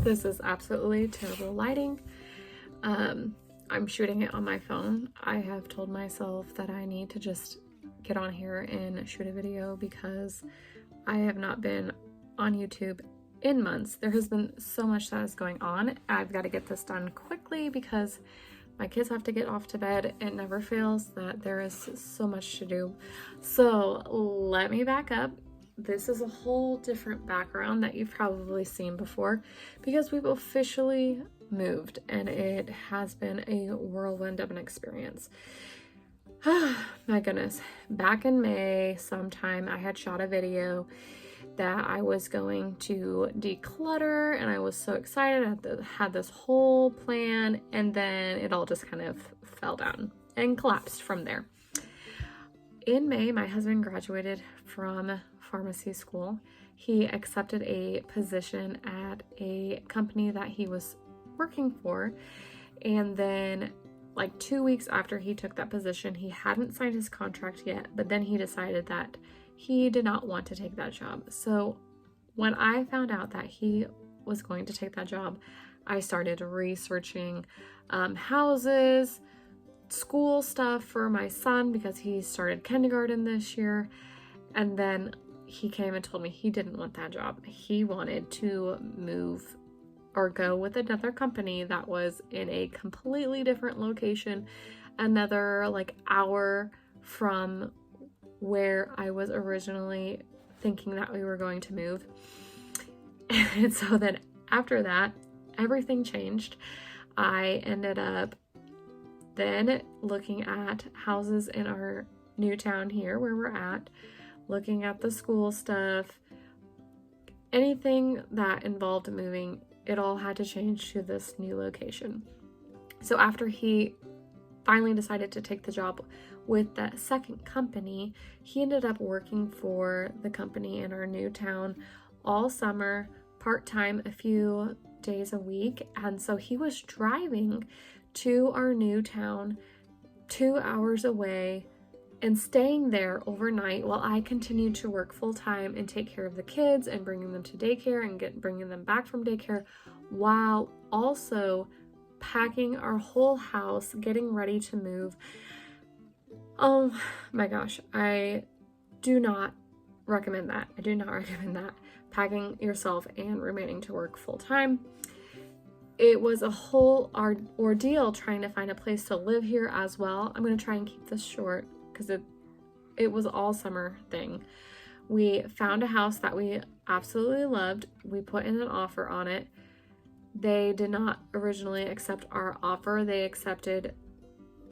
This is absolutely terrible lighting. I'm shooting it on my phone. I have told myself that I need to just get on here and shoot a video because I have not been on YouTube in months. There has been so much that is going on. I've got to get this done quickly because my kids have to get off to bed. It never fails that there is so much to do. So let me back up. This is a whole different background that you've probably seen before because we've officially moved and it has been a whirlwind of an experience. My goodness. Back in May sometime I had shot a video that I was going to declutter and I was so excited. I had this whole plan and then it all just kind of fell down and collapsed from there. In May, my husband graduated from pharmacy school. He accepted a position at a company that he was working for, and then like 2 weeks after he took that position, he hadn't signed his contract yet, but then he decided that he did not want to take that job. So when I found out that he was going to take that job, I started researching houses, school stuff for my son because he started kindergarten this year. And then he came and told me he didn't want that job. He wanted to move or go with another company that was in a completely different location, another like hour from where I was originally thinking that we were going to move. And so then after that, everything changed. I ended up then looking at houses in our new town here where we're at, looking at the school stuff, anything that involved moving, it all had to change to this new location. So after he finally decided to take the job with that second company, he ended up working for the company in our new town all summer, part-time, a few days a week. And so he was driving to our new town 2 hours away and staying there overnight while I continued to work full-time and take care of the kids and bringing them to daycare and bringing them back from daycare, while also packing our whole house, getting ready to move. Oh my gosh, I do not recommend that. I do not recommend that. Packing yourself and remaining to work full-time. It was a whole ordeal trying to find a place to live here as well. I'm going to try and keep this short because it was all summer thing. We found a house that we absolutely loved. We put in an offer on it. They did not originally accept our offer. They accepted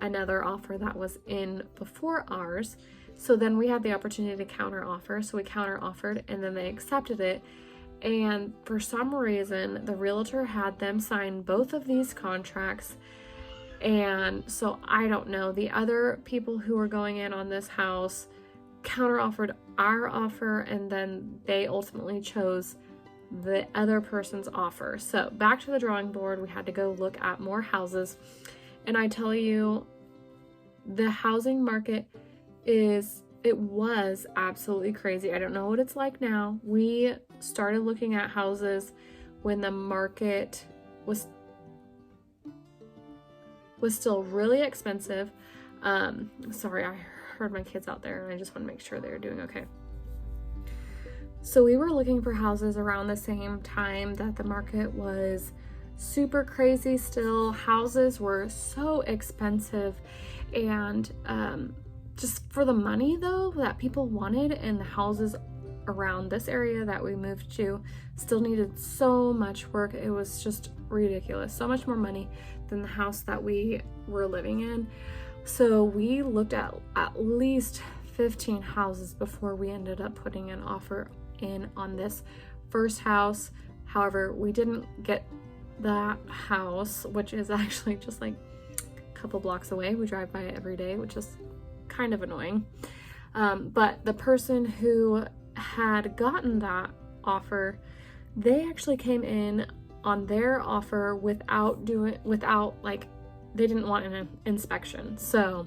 another offer that was in before ours. So then we had the opportunity to counter offer. So we counter offered and then they accepted it. And for some reason, the realtor had them sign both of these contracts. And so I don't know, the other people who were going in on this house counter offered our offer and then they ultimately chose the other person's offer. So back to the drawing board, we had to go look at more houses. And I tell you, the housing market was absolutely crazy. I don't know what it's like now. We started looking at houses when the market was still really expensive. Sorry, I heard my kids out there and I just want to make sure they're doing okay. So we were looking for houses around the same time that the market was super crazy still. Houses were so expensive and just for the money though that people wanted, and the houses around this area that we moved to still needed so much work. It was just ridiculous. So much more money than the house that we were living in. So we looked at least 15 houses before we ended up putting an offer in on this first house. However, we didn't get that house, which is actually just like a couple blocks away. We drive by it every day, which is kind of annoying. But the person who had gotten that offer, they actually came in on their offer without they didn't want an inspection. So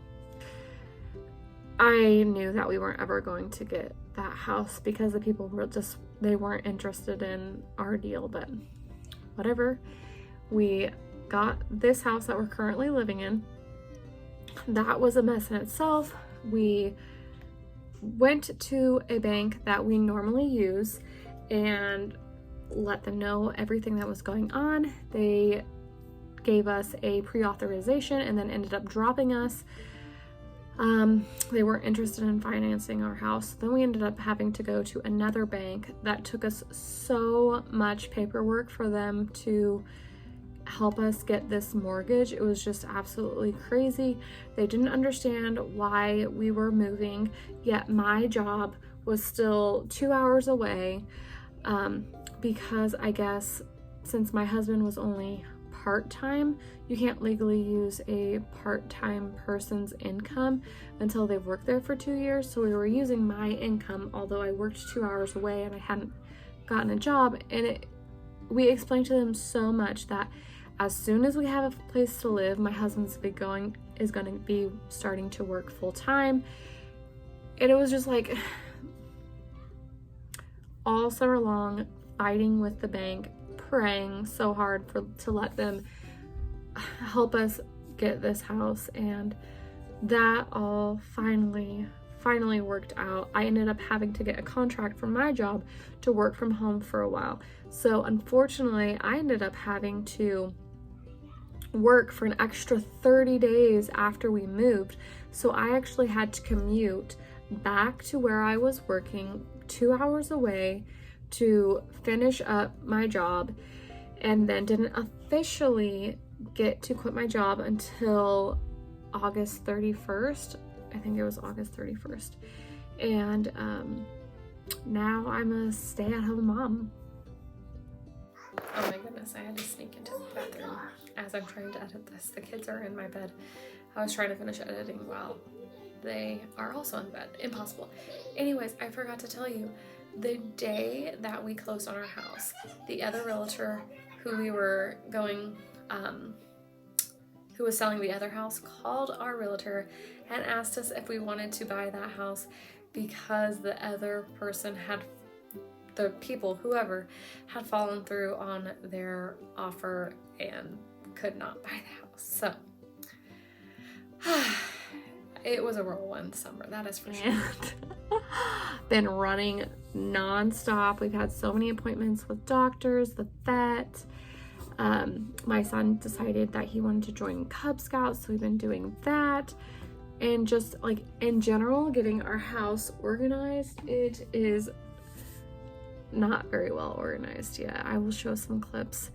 I knew that we weren't ever going to get that house because the people were they weren't interested in our deal. But whatever. We got this house that we're currently living in. That was a mess in itself. We went to a bank that we normally use and let them know everything that was going on. They gave us a pre-authorization and then ended up dropping us. They weren't interested in financing our house. Then we ended up having to go to another bank that took us so much paperwork for them to help us get this mortgage. It was just absolutely crazy. They didn't understand why we were moving, yet my job was still 2 hours away, because I guess since my husband was only part-time, you can't legally use a part-time person's income until they've worked there for 2 years. So we were using my income, although I worked 2 hours away and I hadn't gotten a job. And we explained to them so much that as soon as we have a place to live, my husband's going to be starting to work full-time. And it was just like all summer long fighting with the bank, praying so hard to let them help us get this house, and that all finally worked out. I ended up having to get a contract from my job to work from home for a while. So unfortunately, I ended up having to work for an extra 30 days after we moved. So I actually had to commute back to where I was working 2 hours away to finish up my job, and then didn't officially get to quit my job until August 31st. I think it was August 31st. And now I'm a stay-at-home mom. Oh my goodness, I had to sneak into the bathroom as I'm trying to edit this. The kids are in my bed. I was trying to finish editing while they are also in bed. Impossible. Anyways, I forgot to tell you, the day that we closed on our house, the other realtor who we were going, who was selling the other house, called our realtor and asked us if we wanted to buy that house because the other person whoever had fallen through on their offer and could not buy the house. So it was a whirlwind summer, that is for sure. Been running non-stop. We've had so many appointments with doctors, the vet. My son decided that he wanted to join Cub Scouts, so we've been doing that. And just like in general, getting our house organized. It is not very well organized yet. I will show some clips.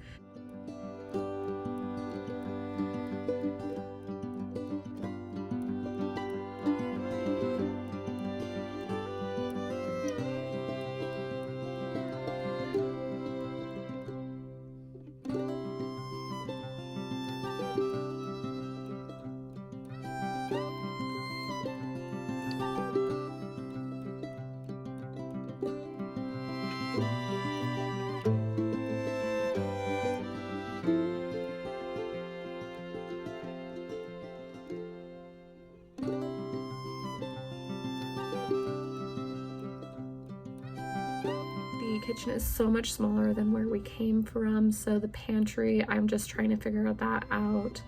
Kitchen is so much smaller than where we came from, so the pantry, I'm just trying to figure that out.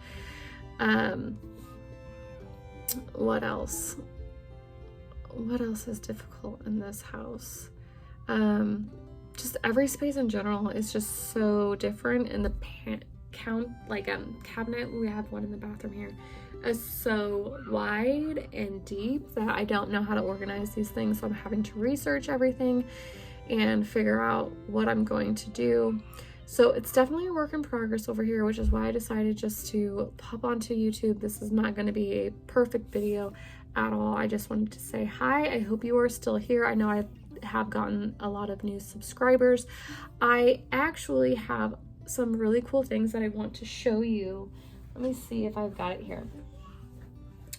What else is difficult in this house? Just every space in general is just so different, and the cabinet, we have one in the bathroom here, is so wide and deep that I don't know how to organize these things, so I'm having to research everything and figure out what I'm going to do. So it's definitely a work in progress over here, which is why I decided just to pop onto YouTube. This is not going to be a perfect video at all. I just wanted to say hi. I hope you are still here. I know I have gotten a lot of new subscribers. I actually have some really cool things that I want to show you. Let me see if I've got it here.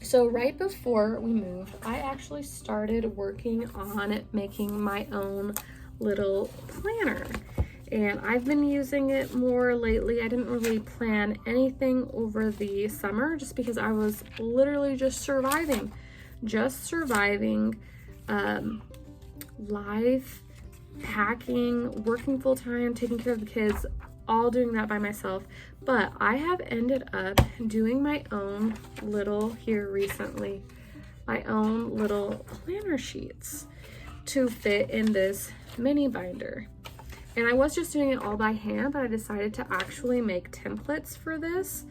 So right before we moved, I actually started working on making my own little planner, and I've been using it more lately. I didn't really plan anything over the summer just because I was literally just surviving, life, packing, working full-time, taking care of the kids, all doing that by myself, but I have ended up doing my own little here recently, my own little planner sheets to fit in this mini binder. And I was just doing it all by hand, but I decided to actually make templates for this.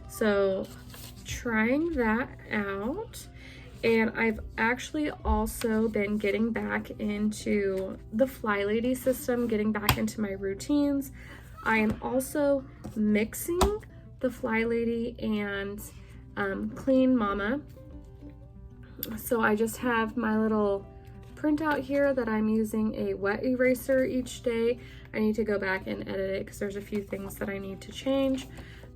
So trying that out. And I've actually also been getting back into the Fly Lady system, getting back into my routines. I am also mixing the Fly Lady and Clean Mama. So I just have my little printout here that I'm using a wet eraser each day. I need to go back and edit it because there's a few things that I need to change.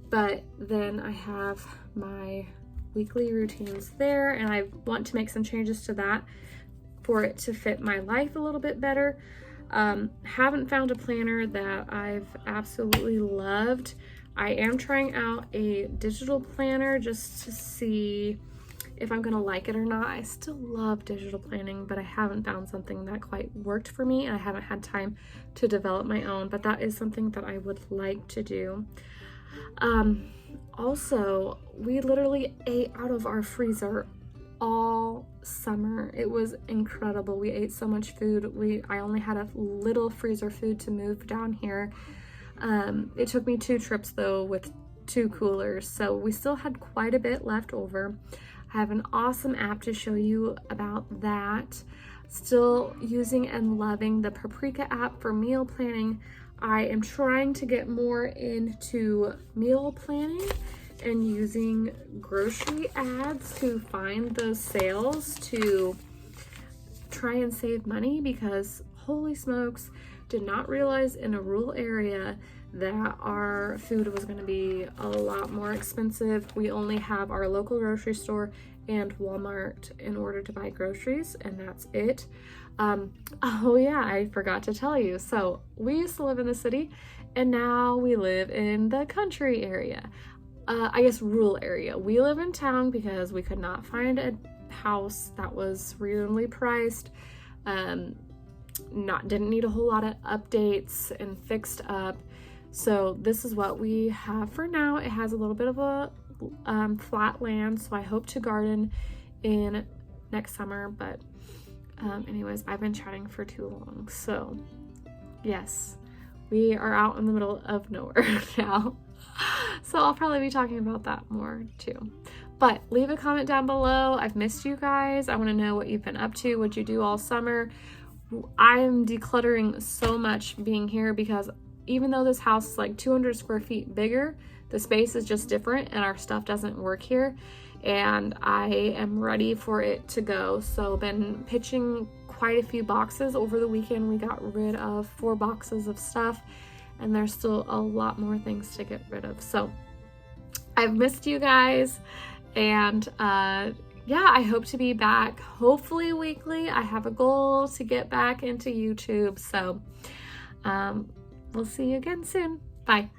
But then I have my weekly routines there, and I want to make some changes to that for it to fit my life a little bit better. Haven't found a planner that I've absolutely loved. I am trying out a digital planner just to see if I'm gonna like it or not. I still love digital planning, but I haven't found something that quite worked for me, and I haven't had time to develop my own, but that is something that I would like to do. Also, we literally ate out of our freezer all summer. It was incredible. We ate so much food. I only had a little freezer food to move down here. It took me 2 trips though with 2 coolers, so we still had quite a bit left over. I have an awesome app to show you about that. Still using and loving the Paprika app for meal planning. I am trying to get more into meal planning and using grocery ads to find those sales to try and save money, because holy smokes, did not realize in a rural area that our food was going to be a lot more expensive. We only have our local grocery store and Walmart in order to buy groceries, and that's it. Oh yeah, I forgot to tell you. So we used to live in the city, and now we live in the country area. I guess rural area. We live in town because we could not find a house that was reasonably priced. Didn't need a whole lot of updates and fixed up. So this is what we have for now. It has a little bit of a flat land, so I hope to garden in next summer, but anyways, I've been chatting for too long. So yes, we are out in the middle of nowhere now. So I'll probably be talking about that more too. But leave a comment down below. I've missed you guys. I want to know what you've been up to, what you do all summer. I am decluttering so much being here, because even though this house is like 200 square feet bigger, the space is just different and our stuff doesn't work here, and I am ready for it to go. So been pitching quite a few boxes. Over the weekend we got rid of 4 boxes of stuff, and there's still a lot more things to get rid of. So I've missed you guys, and yeah, I hope to be back hopefully weekly. I have a goal to get back into YouTube, so we'll see you again soon. Bye.